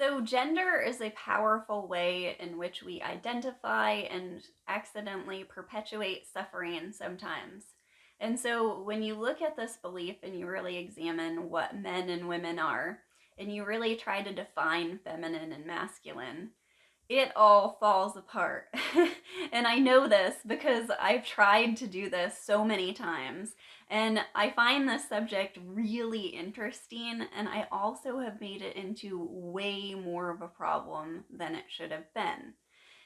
So, gender is a powerful way in which we identify and accidentally perpetuate suffering sometimes. And so, when you look at this belief and you really examine what men and women are, and you really try to define feminine and masculine, it all falls apart. And I know this because I've tried to do this so many times. And I find this subject really interesting, and I also have made it into way more of a problem than it should have been.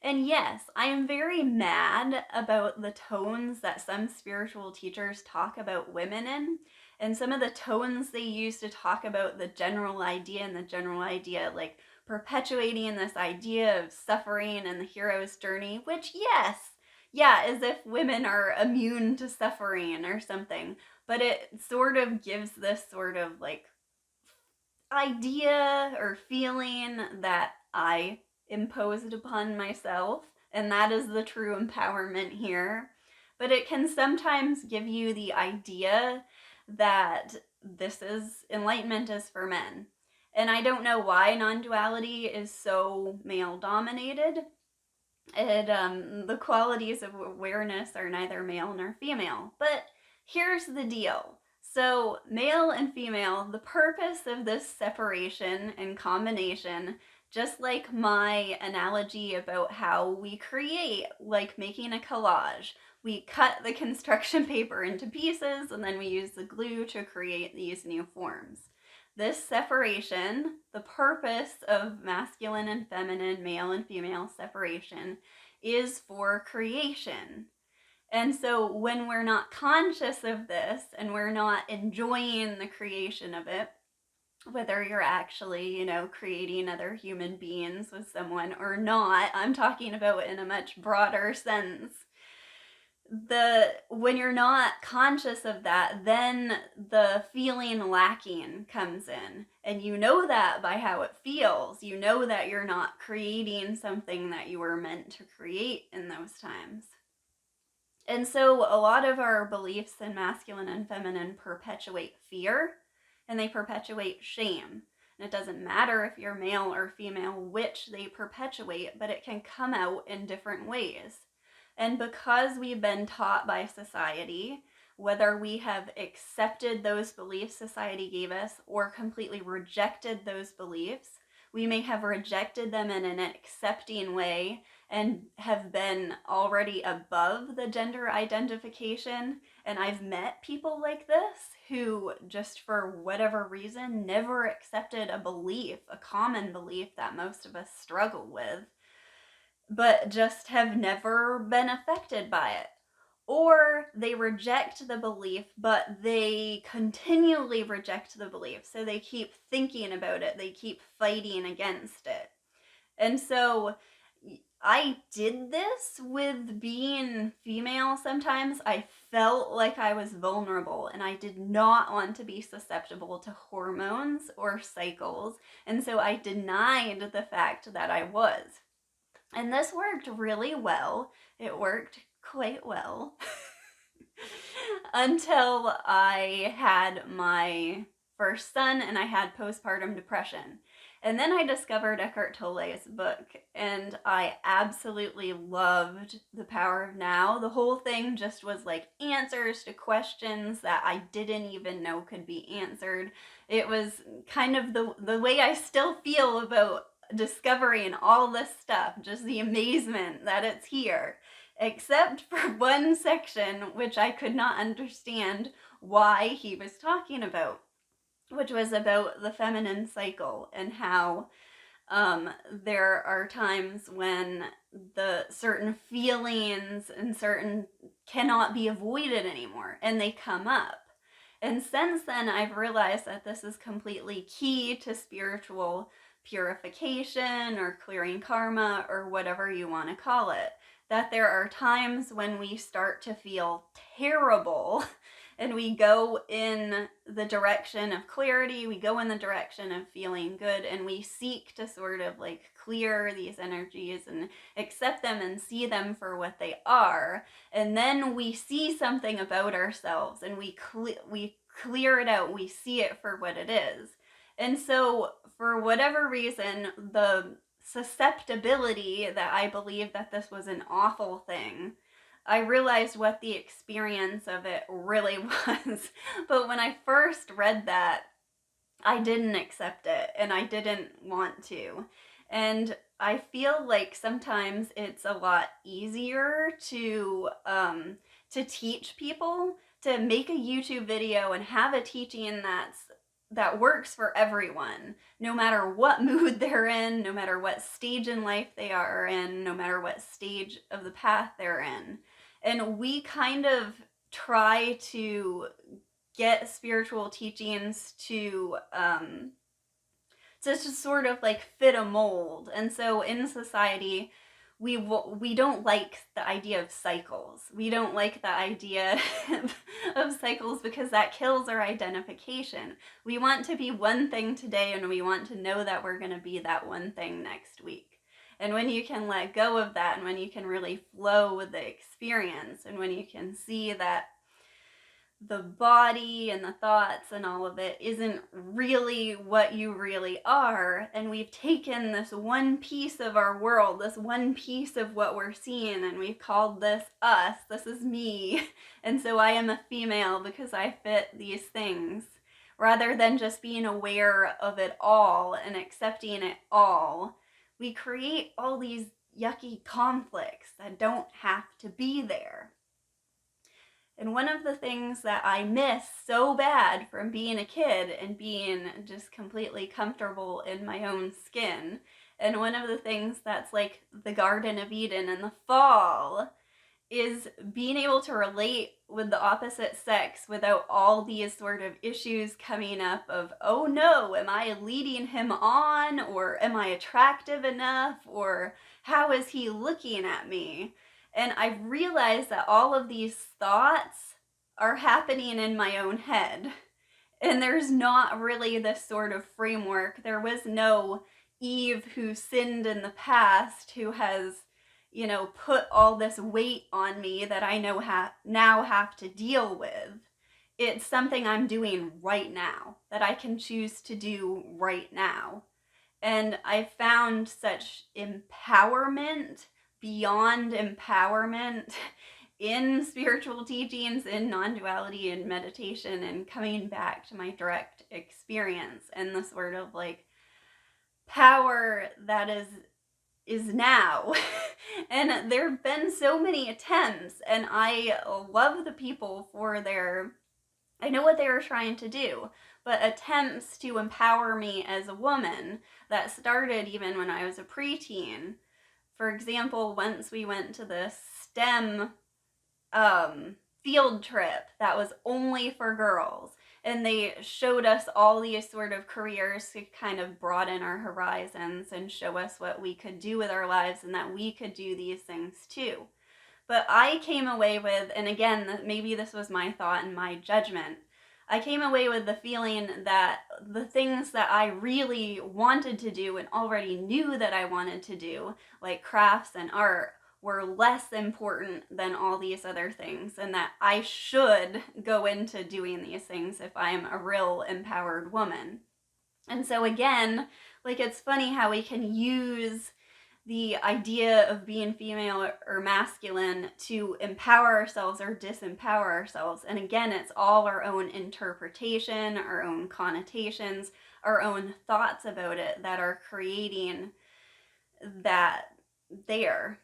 And yes, I am very mad about the tones that some spiritual teachers talk about women in, and some of the tones they use to talk about the general idea and the general idea, like perpetuating this idea of suffering and the hero's journey, which, yes, yeah, as if women are immune to suffering or something, but it sort of gives this sort of like idea or feeling that I imposed upon myself, and that is the true empowerment here. But it can sometimes give you the idea that this is enlightenment is for men. And I don't know why non duality is so male dominated. The qualities of awareness are neither male nor female. But here's the deal. So, male and female, the purpose of this separation and combination, just like my analogy about how we create, like making a collage, we cut the construction paper into pieces and then we use the glue to create these new forms. This separation, the purpose of masculine and feminine, male and female separation, is for creation. And so when we're not conscious of this and we're not enjoying the creation of it, whether you're actually, creating other human beings with someone or not, I'm talking about in a much broader sense. When you're not conscious of that, then the feeling lacking comes in, and you know that by how it feels. You know that you're not creating something that you were meant to create in those times. And so a lot of our beliefs in masculine and feminine perpetuate fear, and they perpetuate shame. And it doesn't matter if you're male or female which they perpetuate, but it can come out in different ways. And because we've been taught by society, whether we have accepted those beliefs society gave us or completely rejected those beliefs, we may have rejected them in an accepting way and have been already above the gender identification. And I've met people like this who, just for whatever reason, never accepted a belief, a common belief that most of us struggle with, but just have never been affected by it. Or they reject the belief, but they continually reject the belief. So they keep thinking about it, they keep fighting against it. And so I did this with being female sometimes. I felt like I was vulnerable and I did not want to be susceptible to hormones or cycles. And so I denied the fact that I was. And this worked really well. It worked quite well until I had my first son and I had postpartum depression. And then I discovered Eckhart Tolle's book, and I absolutely loved The Power of Now. The whole thing just was like answers to questions that I didn't even know could be answered. It was kind of the way I still feel about discovering all this stuff, just the amazement that it's here, except for one section which I could not understand why he was talking about, which was about the feminine cycle and how there are times when the certain feelings and certain cannot be avoided anymore and they come up. And since then, I've realized that this is completely key to spiritual purification or clearing karma or whatever you want to call it. That there are times when we start to feel terrible and we go in the direction of clarity, we go in the direction of feeling good, and we seek to sort of like clear these energies and accept them and see them for what they are. And then we see something about ourselves and we clear it out, we see it for what it is. And so for whatever reason, the susceptibility that I believed that this was an awful thing, I realized what the experience of it really was. But when I first read that, I didn't accept it and I didn't want to. And I feel like sometimes it's a lot easier to teach people, to make a YouTube video and have a teaching that works for everyone, no matter what mood they're in, no matter what stage in life they are in, no matter what stage of the path they're in. And we kind of try to get spiritual teachings to just sort of like fit a mold. And so in society, we don't like the idea of cycles. We don't like the idea of cycles because that kills our identification. We want to be one thing today and we want to know that we're going to be that one thing next week. And when you can let go of that, and when you can really flow with the experience, and when you can see that the body and the thoughts and all of it isn't really what you really are, and we've taken this one piece of our world, this one piece of what we're seeing, and we've called this us, this is me, and so I am a female because I fit these things, rather than just being aware of it all and accepting it all. We create all these yucky conflicts that don't have to be there. And one of the things that I miss so bad from being a kid and being just completely comfortable in my own skin, and one of the things that's like the Garden of Eden in the fall, is being able to relate with the opposite sex without all these sort of issues coming up of, oh no, am I leading him on? Or am I attractive enough? Or how is he looking at me? And I realized that all of these thoughts are happening in my own head. And there's not really this sort of framework. There was no Eve who sinned in the past who has, put all this weight on me that I now have to deal with. It's something I'm doing right now, that I can choose to do right now. And I found such empowerment beyond empowerment in spiritual teachings, in non-duality and meditation, and coming back to my direct experience and the sort of like power that is now. And there have been so many attempts, and I love the people for I know what they were trying to do, but attempts to empower me as a woman that started even when I was a preteen. For example, once we went to the STEM field trip that was only for girls, and they showed us all these sort of careers to kind of broaden our horizons and show us what we could do with our lives and that we could do these things too. But I came away with, and again, maybe this was my thought and my judgment, I came away with the feeling that the things that I really wanted to do and already knew that I wanted to do, like crafts and art, were less important than all these other things, and that I should go into doing these things if I am a real empowered woman. And so again, like, it's funny how we can use the idea of being female or masculine to empower ourselves or disempower ourselves. And again, it's all our own interpretation, our own connotations, our own thoughts about it that are creating that there.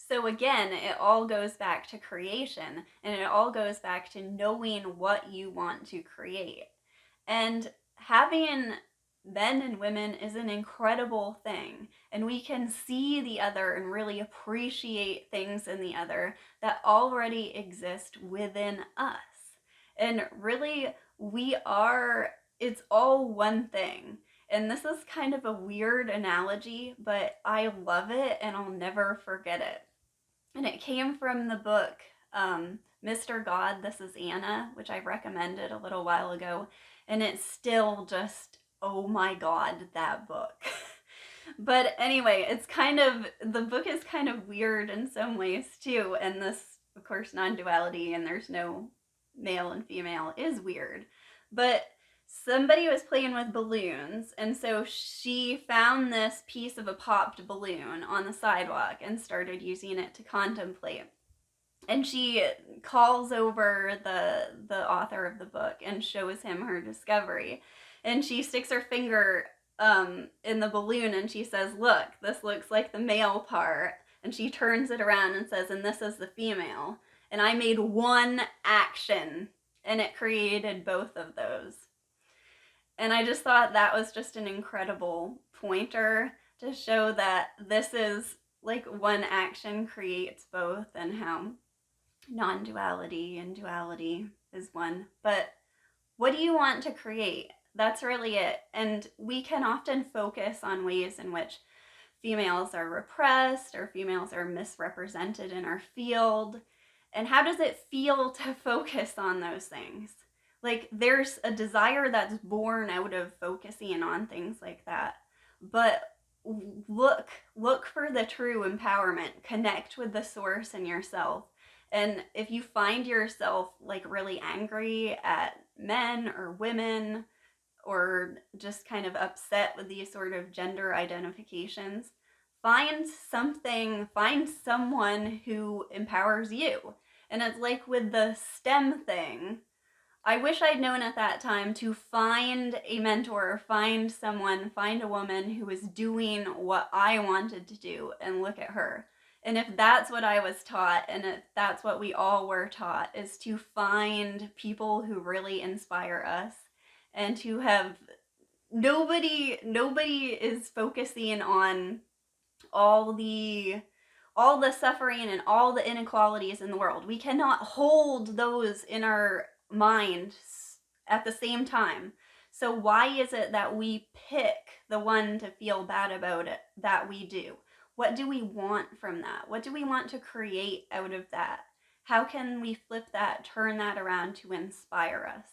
So again, it all goes back to creation, and it all goes back to knowing what you want to create. And having men and women is an incredible thing, and we can see the other and really appreciate things in the other that already exist within us. And really, it's all one thing. And this is kind of a weird analogy, but I love it and I'll never forget it. And it came from the book Mr. God, This Is Anna, which I recommended a little while ago. And it's still just, oh my God, that book. But anyway, the book is kind of weird in some ways too. And this, of course, non-duality and there's no male and female is weird. But somebody was playing with balloons, and so she found this piece of a popped balloon on the sidewalk and started using it to contemplate. And she calls over the author of the book and shows him her discovery. And she sticks her finger in the balloon and she says, "Look, this looks like the male part." And she turns it around and says, "And this is the female." And I made one action and it created both of those. And I just thought that was just an incredible pointer to show that this is like one action creates both, and how non-duality and duality is one. But what do you want to create? That's really it. And we can often focus on ways in which females are repressed or females are misrepresented in our field. And how does it feel to focus on those things? Like, there's a desire that's born out of focusing on things like that. But look for the true empowerment. Connect with the source in yourself. And if you find yourself like really angry at men or women, or just kind of upset with these sort of gender identifications, find someone who empowers you. And it's like with the STEM thing, I wish I'd known at that time to find a mentor, find a woman who was doing what I wanted to do, and look at her. And if that's what I was taught, and if that's what we all were taught, is to find people who really inspire us, and to have nobody is focusing on all the suffering and all the inequalities in the world. We cannot hold those in our mind at the same time. So why is it that we pick the one to feel bad about it that we do? What do we want from that? What do we want to create out of that? How can we flip that, turn that around to inspire us?